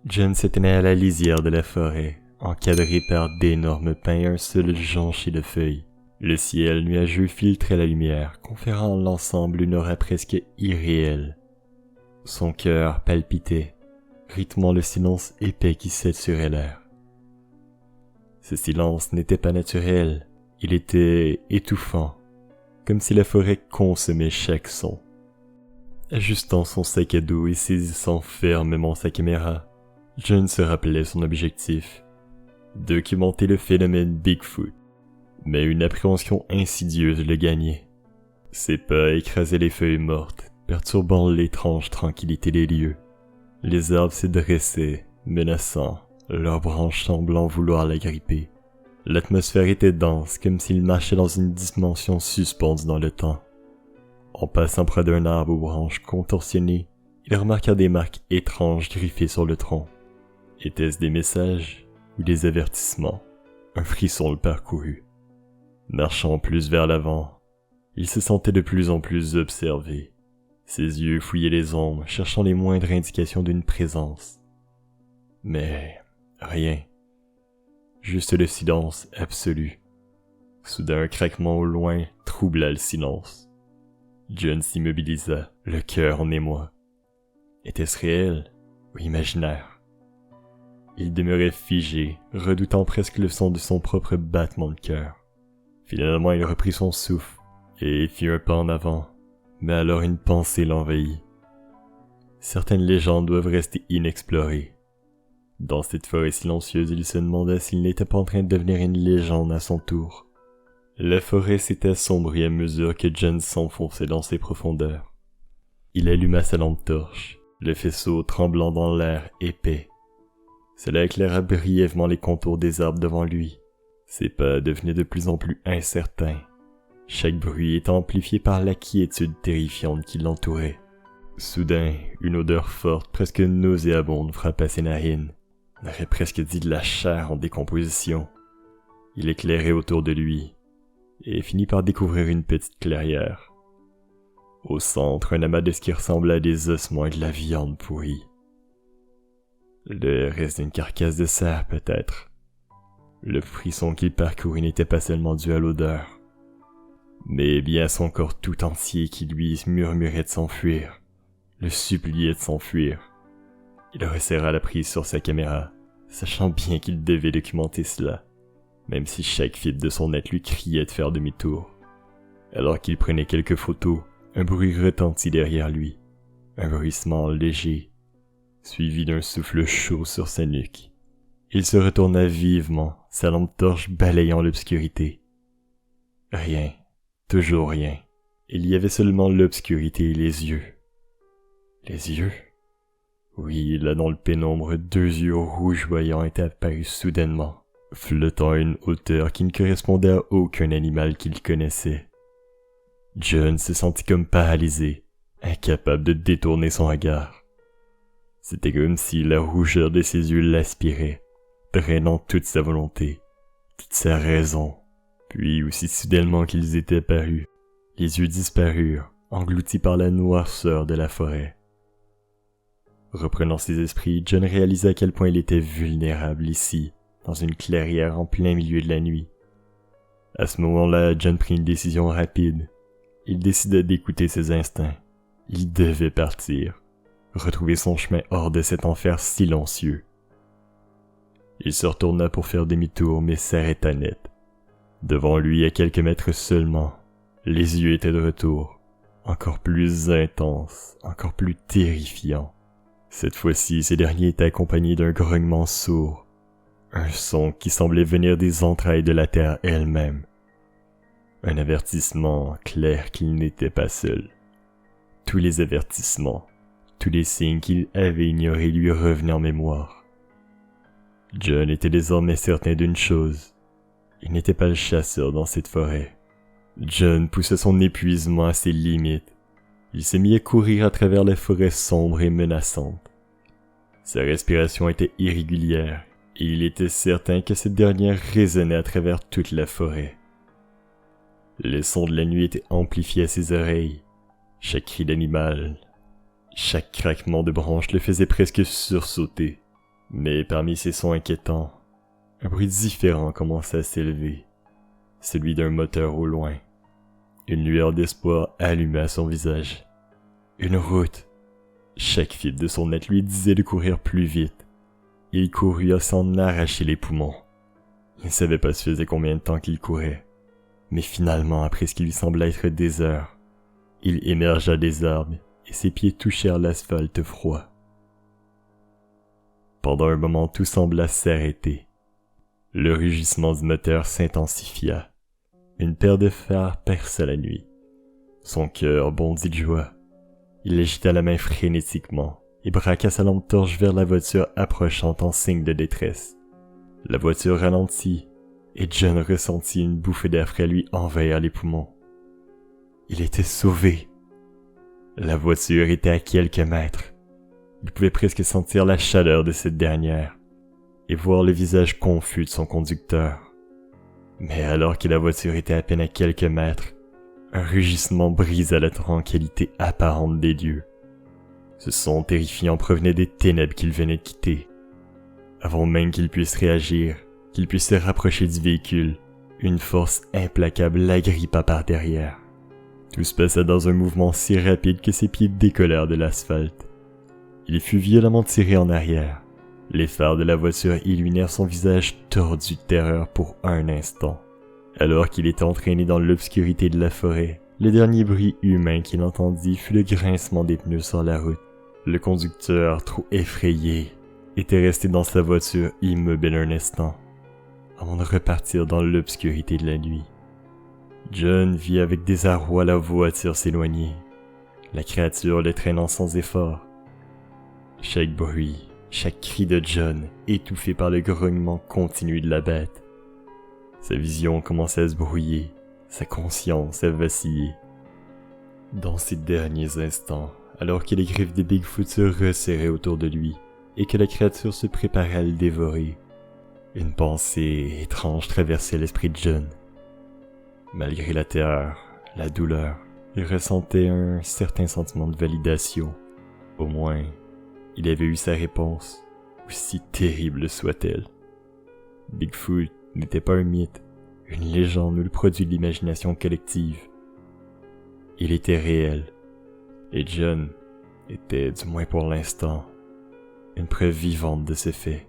John se tenait à la lisière de la forêt, encadré par d'énormes pins et un seul jonché de feuilles. Le ciel nuageux filtrait la lumière, conférant à l'ensemble une aura presque irréelle. Son cœur palpitait, rythmant le silence épais qui saturait l'air. Ce silence n'était pas naturel, il était étouffant, comme si la forêt consommait chaque son. Ajustant son sac à dos et saisissant fermement sa caméra, John se rappelait son objectif, documenter le phénomène Bigfoot. Mais une appréhension insidieuse le gagnait. Ses pas écrasaient les feuilles mortes, perturbant l'étrange tranquillité des lieux. Les arbres se dressaient, menaçants, leurs branches semblant vouloir l'agripper. L'atmosphère était dense, comme s'il marchait dans une dimension suspendue dans le temps. En passant près d'un arbre aux branches contorsionnées, il remarqua des marques étranges griffées sur le tronc. Étaient-ce des messages ou des avertissements? Un frisson le parcourut. Marchant plus vers l'avant, il se sentait de plus en plus observé. Ses yeux fouillaient les ombres, cherchant les moindres indications d'une présence. Mais rien. Juste le silence absolu. Soudain, un craquement au loin troubla le silence. John s'immobilisa, le cœur en émoi. Était-ce réel ou imaginaire? Il demeurait figé, redoutant presque le son de son propre battement de cœur. Finalement, il reprit son souffle et fit un pas en avant, mais alors une pensée l'envahit. Certaines légendes doivent rester inexplorées. Dans cette forêt silencieuse, il se demanda s'il n'était pas en train de devenir une légende à son tour. La forêt s'était assombrie à mesure que John s'enfonçait dans ses profondeurs. Il alluma sa lampe torche, le faisceau tremblant dans l'air épais. Cela éclaira brièvement les contours des arbres devant lui. Ses pas devenaient de plus en plus incertains, chaque bruit étant amplifié par la quiétude terrifiante qui l'entourait. Soudain, une odeur forte, presque nauséabonde, frappa ses narines. On aurait presque dit de la chair en décomposition. Il éclairait autour de lui, et finit par découvrir une petite clairière. Au centre, un amas de ce qui ressemblait à des ossements et de la viande pourrie. Le reste d'une carcasse de cerf, peut-être. Le frisson qu'il parcourut n'était pas seulement dû à l'odeur, mais bien son corps tout entier qui lui murmurait de s'enfuir, le suppliait de s'enfuir. Il resserra la prise sur sa caméra, sachant bien qu'il devait documenter cela, même si chaque fibre de son être lui criait de faire demi-tour. Alors qu'il prenait quelques photos, un bruit retentit derrière lui, un bruissement léger, suivi d'un souffle chaud sur sa nuque. Il se retourna vivement, sa lampe torche balayant l'obscurité. Rien, toujours rien. Il y avait seulement l'obscurité et les yeux. Les yeux? Oui, là dans le pénombre, deux yeux rougeoyants étaient apparus soudainement, flottant à une hauteur qui ne correspondait à aucun animal qu'il connaissait. John se sentit comme paralysé, incapable de détourner son regard. C'était comme si la rougeur de ses yeux l'aspirait, drainant toute sa volonté, toute sa raison. Puis, aussi soudainement qu'ils étaient apparus, les yeux disparurent, engloutis par la noirceur de la forêt. Reprenant ses esprits, John réalisa à quel point il était vulnérable ici, dans une clairière en plein milieu de la nuit. À ce moment-là, John prit une décision rapide. Il décida d'écouter ses instincts. Il devait partir, retrouver son chemin hors de cet enfer silencieux. Il se retourna pour faire demi-tour, mais s'arrêta net. Devant lui, à quelques mètres seulement, les yeux étaient de retour, encore plus intenses, encore plus terrifiants. Cette fois-ci, ces derniers étaient accompagnés d'un grognement sourd, un son qui semblait venir des entrailles de la terre elle-même. Un avertissement clair qu'il n'était pas seul. Tous les avertissements, tous les signes qu'il avait ignorés lui revenaient en mémoire. John était désormais certain d'une chose. Il n'était pas le chasseur dans cette forêt. John poussa son épuisement à ses limites. Il se mit à courir à travers la forêt sombre et menaçante. Sa respiration était irrégulière, et il était certain que cette dernière résonnait à travers toute la forêt. Les sons de la nuit étaient amplifiés à ses oreilles. Chaque cri d'animal, chaque craquement de branche le faisait presque sursauter. Mais parmi ces sons inquiétants, un bruit différent commençait à s'élever, celui d'un moteur au loin. Une lueur d'espoir alluma son visage. Une route. Chaque fibre de son être lui disait de courir plus vite. Il courut à s'en arracher les poumons. Il ne savait pas se faisait combien de temps qu'il courait. Mais finalement, après ce qui lui semblait être des heures, il émergea des arbres et ses pieds touchèrent l'asphalte froid. Pendant un moment, tout sembla s'arrêter. Le rugissement du moteur s'intensifia. Une paire de phares perça la nuit. Son cœur bondit de joie. Il agita la main frénétiquement et braqua sa lampe torche vers la voiture approchante en signe de détresse. La voiture ralentit et John ressentit une bouffée d'air frais lui envahir les poumons. Il était sauvé. La voiture était à quelques mètres. Il pouvait presque sentir la chaleur de cette dernière et voir le visage confus de son conducteur. Mais alors que la voiture était à peine à quelques mètres, un rugissement brisa la tranquillité apparente des lieux. Ce son terrifiant provenait des ténèbres qu'il venait de quitter. Avant même qu'il puisse réagir, qu'il puisse se rapprocher du véhicule, une force implacable l'agrippa par derrière. Tout se passa dans un mouvement si rapide que ses pieds décollèrent de l'asphalte. Il fut violemment tiré en arrière. Les phares de la voiture illuminèrent son visage tordu de terreur pour un instant. Alors qu'il était entraîné dans l'obscurité de la forêt, le dernier bruit humain qu'il entendit fut le grincement des pneus sur la route. Le conducteur, trop effrayé, était resté dans sa voiture immobile un instant, avant de repartir dans l'obscurité de la nuit. John vit avec désarroi la voiture s'éloigner, la créature le traînant sans effort. Chaque bruit, chaque cri de John, étouffé par le grognement continu de la bête. Sa vision commençait à se brouiller, sa conscience à vaciller. Dans ces derniers instants, alors que les griffes des Bigfoot se resserraient autour de lui et que la créature se préparait à le dévorer, une pensée étrange traversait l'esprit de John. Malgré la terreur, la douleur, il ressentait un certain sentiment de validation. Au moins, il avait eu sa réponse, aussi terrible soit-elle. Bigfoot n'était pas un mythe, une légende ou le produit de l'imagination collective. Il était réel, et John était, du moins pour l'instant, une preuve vivante de ce fait.